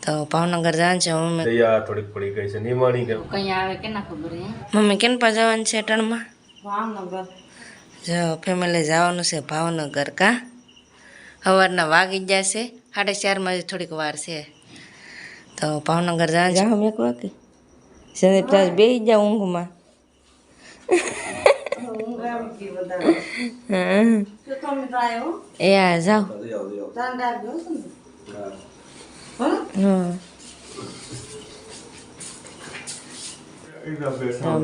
તો ભાવનગર જવાનું છે મમ્મી દયા થોડીક પડી ગઈ છે નિમાણી કે કઈ આવે કે ના ખબર મમ્મી કેન પા જવાનું છે ટણમાં ભાવનગર જો ફેમિલી જવાનું છે ભાવનગર કા સવારના વાગી જશે 4:30 થોડીક વાર છે તો ભાવનગર જવાનું છે મેં એક વાગે સંદીપ તાજ બેસી જાવ ઊંઘમાં એ આ જાઓ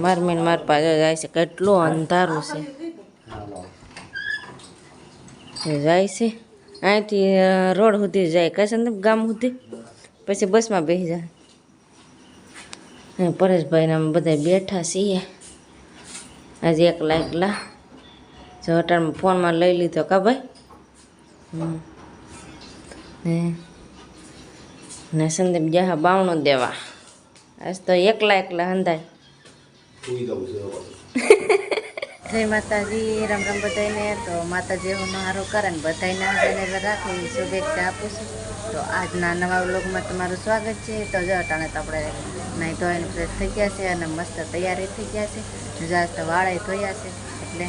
માર મીન માર પાછો જાય છે કેટલું અંધારું છે જાય છે અહીંથી રોડ સુધી જાય કશે ને ગામ સુધી પછી બસમાં બેસી જાય પરેશભાઈને અમે બધા બેઠા છીએ આજે એકલા જો અટાણમાં ફોનમાં લઈ લીધો કા ભાઈ ને સંદીપ જહા બાવણું દેવા આજ તો એકલા હંધાય જય માતાજી રામ રામ બધાને તો માતાજી હું હારો કરે ને બધાને જેને રાખી શુભેચ્છા આપું છું તો આજના નવા વ્લોગમાં તમારું સ્વાગત છે તો જો અટાણે તો આપણે નાહી ધોઈને ફ્રેશ થઈ ગયા છે અને મસ્ત તૈયારી થઈ ગયા છે જો આજ તો વાળાએ ધોયા છે એટલે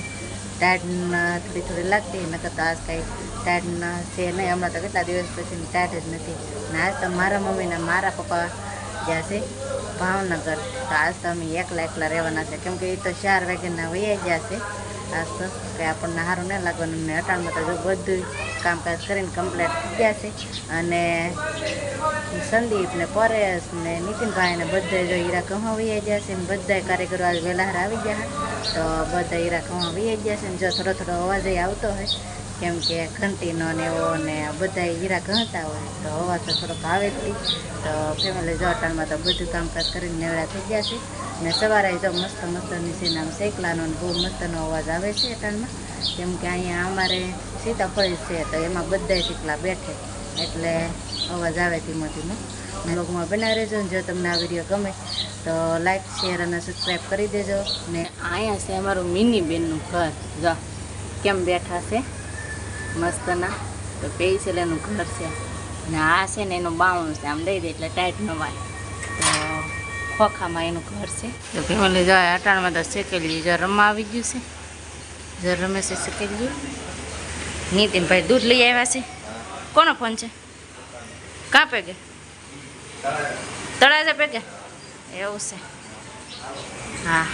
ટાઈટ થોડી લાગતી નકર તો આજ કાંઈ ટાઈટ છે નહીં હમણાં તો કેટલા દિવસ પછી ટાઈટ જ નથી ને આજ તો મારા મમ્મીને મારા પપ્પા ગયા છે ભાવનગર તો આજ તો અમે એકલા રહેવાના છે કેમ કે એ તો 4 વાગ્યાના વૈયા ગયા છે આજ તો કંઈ આપણને સારું નહીં લાગવાનું ને અટાણમાં તો જો બધું કામકાજ કરીને કમ્પ્લીટ થઈ ગયા છે અને સંદીપ ને પરેશ ને નીતિનભાઈ ને બધા જો હીરા કહા વૈયા ગયા છે ને બધા કારીગરો આજ વહેલા આવી ગયા તો બધા હીરા કહા વૈયા ગયા છે ને જો થોડો અવાજ આવતો હોય કેમ કે ઘંટીનો ને એવો ને બધા હીરા ગણતા હોય તો અવાજ તો થોડોક આવે જ તો ફેમિલી જો અટાણમાં તો બધું કામકાજ કરીને નેવડા થઈ ગયા છે ને સવારે જો મસ્ત નીચેના આમ શેકલાનો બહુ મસ્તનો અવાજ આવે છે અટાણમાં કેમ કે અહીંયા અમારે સીતાફળી છે તો એમાં બધા શેકલા બેઠે એટલે અવાજ આવે ધીમો બ્લોગમાં બનાવી રહેજો જો તમને આ વિડીયો ગમે તો લાઈક શેર અને સબસ્ક્રાઈબ કરી દેજો ને અહીંયા છે અમારું મિની બેનનું ઘર જો કેમ બેઠા છે મસ્તના તો પેસેલાનું ઘર છે ને આ છે ને એનું બાવણું છે આમ દઈ દે એટલે ટાઈટ ન વાય તો ખોખામાં એનું ઘર છે તો ફેમિલી જાય અટાણમાં તો શેકેલી જો રમવા આવી ગયું છે જો રમે છે શેકેલી નીતિનભાઈ દૂધ લઈ આવ્યા છે કોનો ફોન છે કાં પેગે તળાજા પેગે એવું છે હા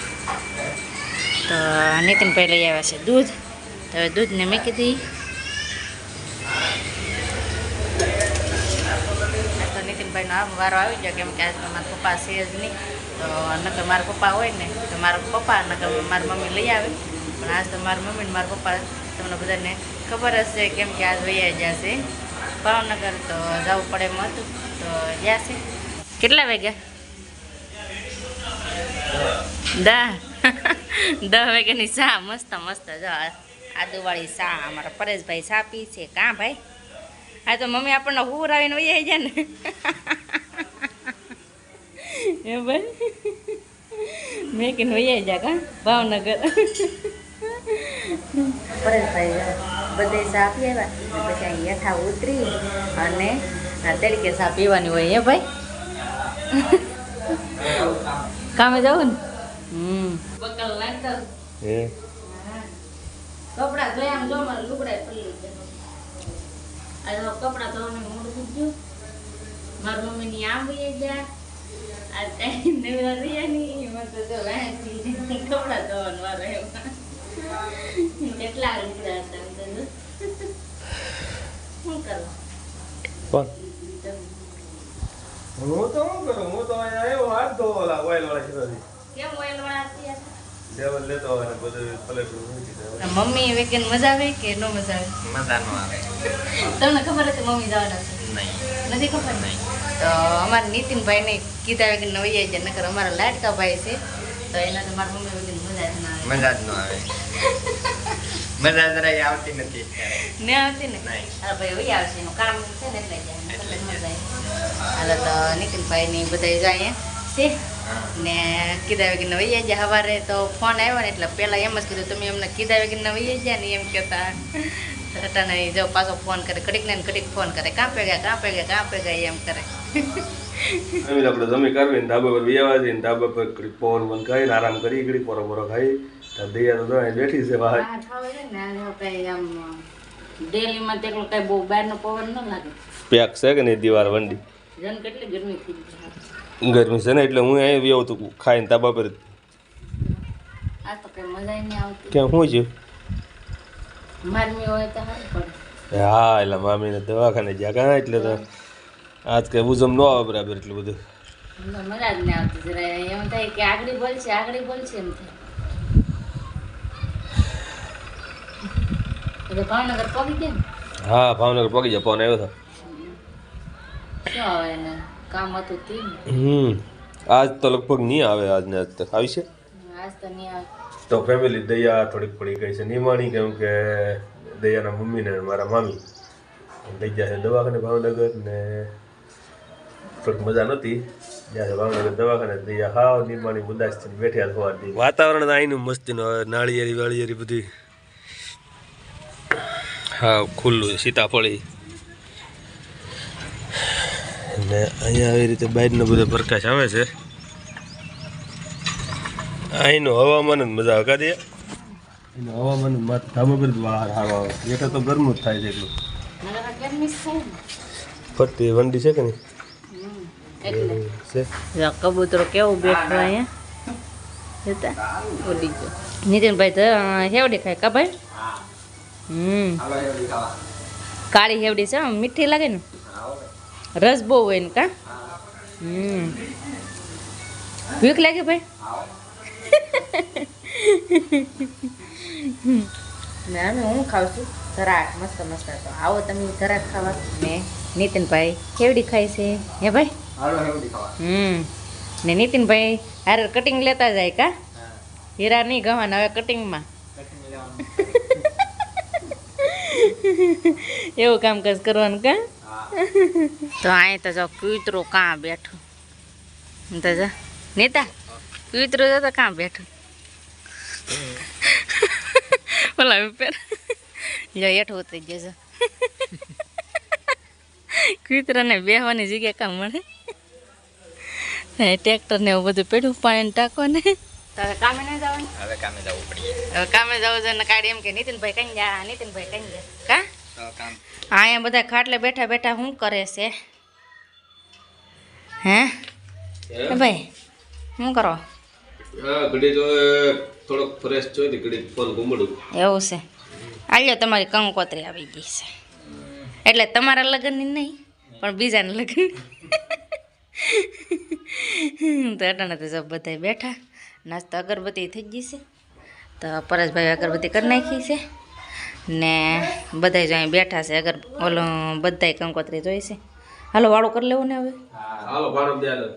તો નીતિનભાઈ લઈ આવ્યા છે દૂધ તો હવે દૂધને મૂકી દઈ તો નીતિનભાઈનો આ વારો આવી ગયો કેમ કે આજ તો મારા પપ્પા છે જ નહીં તો નકર મારા પપ્પા હોય ને તો મારા પપ્પા નકર મારી મમ્મી લઈ આવે પણ આજ તો મારી મમ્મી ને મારા પપ્પા તમને બધાને ખબર હશે કેમ કે આજ વૈયા જશે ભાવનગર તો જવું પડે એમ હતું તો ગયા છે કેટલા વાગ્યા 10 વાગ્યાની ચા મસ્ત જો આદુવાળી ચા અમારા પરેશભાઈ ચા પી છે કાં ભાઈ આ તો મમ્મી આપણને હુર આવીને વૈયા જાય ને એ ભાઈ મેં કીને વૈયા જા કાં ભાવનગર પરેશભાઈ બધે ચા પી આવ્યા પછી અહીં હેઠા ઉતરી અને તરીકે ચા પીવાની હોય એ ભાઈ કામે જાઉં ને બકલ નાખતા કપડા ધોયા જો મારા લુગડા પલ્લી આજે કપડા ધોવાનું મોડું થઈ ગયું મારી મમ્મીની આમ વહી ગયા આ ટાઈમ નેવરા રહ્યા નહીં એમાં તો જો કપડા ધોવાનું વારો એમાં કેટલા લુગડા હતા શું કરવા કોણ હું તો શું કરું હું તો અહીંયા આવ્યો હાથ ધોવાલા ઓઇલ વાળા છે કેમ ઓઇલ વાળા હતા લેવલ લેતો અને બધું પ્લેટ મૂકી દે મમ્મી વેકેન મજા આવે કે નો મજા આવે મજા નો આવે તમને ખબર હતી મમ્મી જવાના છે નહીં નથી ખબર નહીં તો અમારા નીતિનભાઈને કીધા વેકેન નવી આવી જાય નકર અમારા લાડકા ભાઈ છે તો એના તો મારા મમ્મી વેકેન મજા જ ના આવે મજા જ ન આવે મજા જરાય આવતી નથી ને આવતી ને હા ભાઈ વહી આવશે એનું કામ છે ને એટલે જાય મજા આવે હાલો તો નીતિનભાઈની બધા જાય છે ને કીધા વેગીને વહી જાય સવારે તો ફોન આવ્યો ને એટલે પહેલાં એમ જ કીધું તમે એમને કીધા વેગીને વહી જાય ને એમ કહેતા અટાણે જો પાછો ફોન કરે ઘડીક ને ઘડીક ફોન કરે કાં પે ગયા એમ કરે અમે આપણે જમી કરવી ધાબા પર બેવા જઈને ધાબા પર ઘડીક પવન બંધ ખાઈને આરામ કરી ઘડી પોરો પોરો ખાઈ તો દૈયા તો બેઠી છે બહાર. આ ખાવ છે ને આ કઈ આમ ડેલીમાં તો એકલો કઈ બહુ બહારનો પવન ન લાગે. પેક છે કે નહીં દિવાલ વંડી જન કેટલી ગરમી થઈ ગઈ. ગરમી છે ને એટલે હું અહીં વ્યવ તું ખાઈને ધાબા પર. આ તો કઈ મજા નહીં આવતી. ક્યાં શું છે? મારમી હોય તો સારું પડે. હા એટલે મામીને દવાખાને જ્યાં કાં એટલે તો આજ કઈ ઉજમ ન આવે બરાબર એટલું બધું. મને મજા જ નહીં આવતી જરા એમ થાય કે આગળ બોલશે એમ થાય. એટલે ભાવનગર પગી ગયા ને હા ભાવનગર પગી જાય ફોન આવ્યો હતો. શું આવે એને કામ હતું તે ને. આજ તો લગભગ નહીં આવે આજને આજ તો આવી છે. આજ તો નહીં આવે. તો ફેમિલી દયા થોડીક પડી ગઈ છે નિમાણી કેમ કે દયાના મમ્મી ને મારા મામી લઈ જાય છે દવાખાને ભાવનગર ને થોડીક મજા નથી જ્યાં ભાવનગર દવાખાને દયા હાવ નિમાણી ઉદાસ થઈને બેઠ્યા થવાથી વાતાવરણ તો અહીંનું મસ્તીનું હવે નાળિયેરી વાળિયેરી બધી હા ખુલ્લું સીતાફળી ને અહીંયા આવી રીતે બહારનો બધો પ્રકાશ આવે છે. અહીંનું હવામાન જ મજા આવે કાઢીએ એનું હવામાન ધાબા પર બહાર સારું આવે એટલે તો ગરમું જ થાય છે એટલું. નગર ગરમી થાય ને. ફરતી વંડી છે કે નહીં એટલે છે જો કબૂતરો કેવું બેઠું અહીંયા જતા ઉડી ગયો. નીતિનભાઈ તો હેવડી ખાય કા ભાઈ? કાળી હેવડી છે આમ મીઠી લાગે ને રસ બહુ હોય ને કા. ભૂખ લાગે ભાઈ? ના હું ખાઉં છું ધરાક મસ્ત મસ્ત. તો આવો તમે ધરાક ખાવા ને નીતિનભાઈ કેવડી ખાય છે હે ભાઈ? ને નીતિનભાઈ હારે કટિંગ લેતા જાય કા? હીરા નહીં ગવાના હવે કટિંગમાં એવું કામકાજ કરવાનું કા. તો અહીં તો જો કૂતરો કાં બેઠું તો જો નેતા કૂતરો જો તો કાં બેઠું ઓલા પેર જો હેઠું ઉતરી ગયો કૂતરાને બેહવાની જગ્યા કામ મળે. ટ્રેક્ટર ને એવું બધું પેડું પાણી ટાંકો ને. તો હવે કામે નહીં જવાનું? હવે કામે જવું પડીએ. હવે કામે જવું છે ને કાઢી એમ કે નીતિનભાઈ કઈ જા નીતિનભાઈ કઈ જા કા. તો કામ અહીંયા બધા ખાટલે બેઠા બેઠા શું કરે છે હે ભાઈ? શું કરો? ઘડી તો થોડોક ફ્રેશ છો ને ઘડી ફોન ઘૂમડું એવું છે. આલ્યો તમારી કંકોત્રી આવી ગઈ છે એટલે તમારા લગ્નની નહીં પણ બીજાના લગ્ન. તો અટાણે તો સબ બધા બેઠા નાસ્તો અગરબત્તી થઈ ગઈ છે તો પરેશભાઈ અગરબત્તી કરી નાખી છે ને બધા જ અહીં બેઠા છે. ઓલો બધાય કંકોત્રી જોઈ છે. હાલો વાળું કરી લેવું ને હવે હાલો ભાડો દે હાલો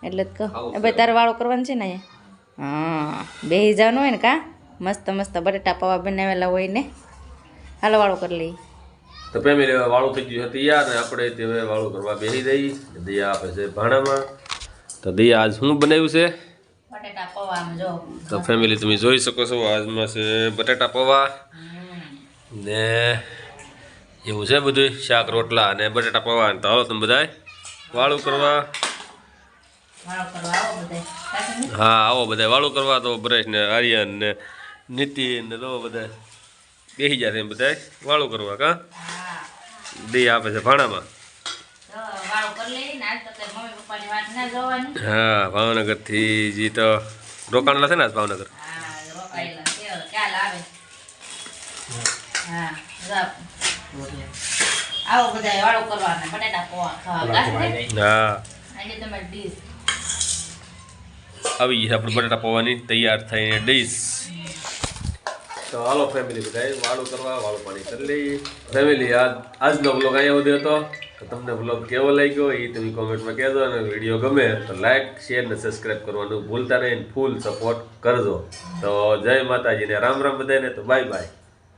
એટલે જ કહો એ ભાઈ તારે વાળું કરવાનું છે ને અહીંયા. હા બેસી જવાનું હોય ને કા મસ્ત મસ્ત બટેટા પૌવા બનાવેલા હોય ને. હાલો વાળું કરી લઈએ. તો ફેમિલી વાળું થઈ ગયું હતું યાર ને આપણે તે વાળું કરવા બેસી જઈ. દયા આપે છે ભાણામાં. તો દયા આજ શું બનાવ્યું છે? બટેટા પૌવા જો. તો ફેમિલી તમે જોઈ શકો છો આજમાં છે બટાટા પૌવા ને એવું છે બધું શાક રોટલા અને બટાટા પૌવા. તો હાલો તમે બધા વાળું કરવા. વાળું કરવા આવો બધા. હા આવો બધા વાળું કરવા. તો પરેશ ને આર્યન ને નીતિન ને તો બધા બેસી જશે એમ બધા વાળું કરવા કા. દયા આપે છે ભાણામાં. હા ભાવનગરથી જી તો રોકાણેલા છે ને આજ ભાવનગર. આવો બધા વાળું કરવાના બટેટા પૌવા ખાવા. હા આવી ગઈ આપણે બટાટા પૌવાની તૈયાર થઈને ડીશ. તો હાલો ફેમિલી બધા વાળું કરવા વાળું પાણી કરી લઈએ. ફેમિલી આજનો બ્લોગ અહીંયા સુધી હતો. તો તમને બ્લોગ કેવો લાગ્યો એ તમે કોમેન્ટમાં કહેજો અને વિડીયો ગમે તો લાઈક શેર ને સબસ્ક્રાઈબ કરવાનું ભૂલતા નહીં. ફૂલ સપોર્ટ કરજો. તો જય માતાજીને રામ રામ બધાને. તો બાય બાય.